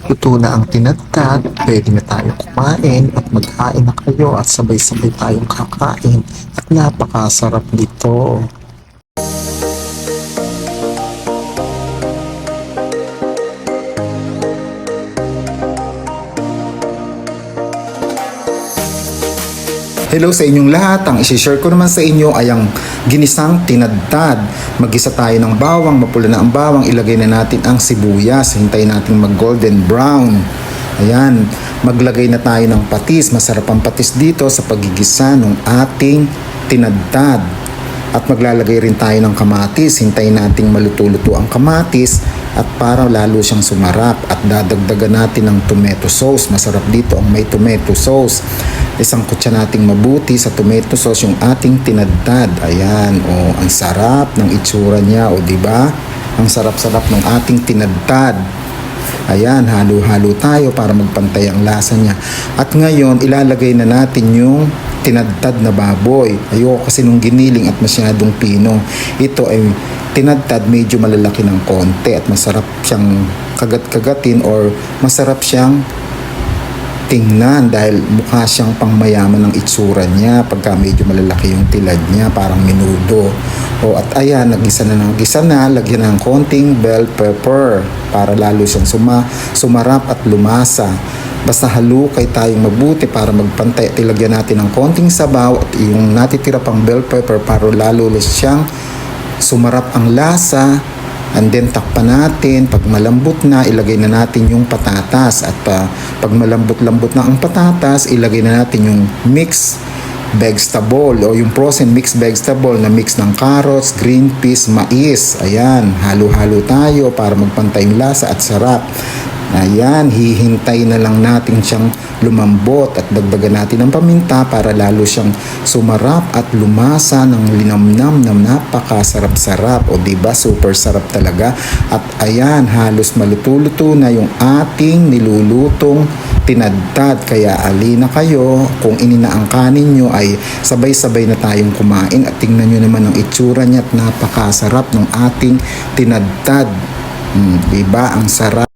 Luto na ang tinadtad, pwede na tayo kumain at magkain na kayo at sabay-sabay tayong kakain at napakasarap nito. Hello sa inyong lahat. Ang isi-share ko naman sa inyo ay ang ginisang tinadtad. Mag-isa tayo ng bawang, mapula na ang bawang, ilagay na natin ang sibuyas. Hintayin natin mag golden brown. Ayan, maglagay na tayo ng patis. Masarap ang patis dito sa pagigisa ng ating tinadtad. At maglalagay rin tayo ng kamatis. Hintayin nating maluto-luto ang kamatis at para lalo siyang sumarap. At dadagdagan natin ng tomato sauce. Masarap dito ang may tomato sauce. Isang kutsa nating mabuti sa tomato sauce yung ating tinadtad. Ayan, ang sarap ng itsura niya, di ba? Ang sarap-sarap ng ating tinadtad. Ayan, halo-halo tayo para magpantay ang lasa niya. At ngayon, ilalagay na natin yung tinadtad na baboy. Ayoko kasi nung giniling at masyadong pino. Ito ay tinadtad medyo malalaki ng konti at masarap siyang kagat-kagatin or masarap siyang tingnan dahil mukha siyang pangmayaman ng itsura niya pagka medyo malalaki yung tilad niya, parang menudo. At ayan, nagisa na, lagyan ng konting bell pepper para lalo siyang sumarap at lumasa. Basta halukay tayong mabuti para magpantay at ilagyan natin ng konting sabaw at yung natitira pang bell pepper para lalo siyang sumarap ang lasa. And then takpan natin, pag malambot na, ilagay na natin yung patatas. At pag malambot-lambot na ang patatas, ilagay na natin yung mixed vegetable o yung frozen mixed vegetable na mix ng carrots, green peas, mais. Ayan, halo-halo tayo para magpantay yung lasa at sarap. Ayan, hihintay na lang natin siyang lumambot at dagdagan natin ng paminta para lalo siyang sumarap at lumasa ng linamnam na napakasarap-sarap. Diba, super sarap talaga. At ayan, halos maluto-luto na yung ating nilulutong tinadtad. Kaya alina kayo, kung inina ang kanin nyo ay sabay-sabay na tayong kumain at tingnan nyo naman ang itsura niya at napakasarap ng ating tinadtad. Diba, ang sarap.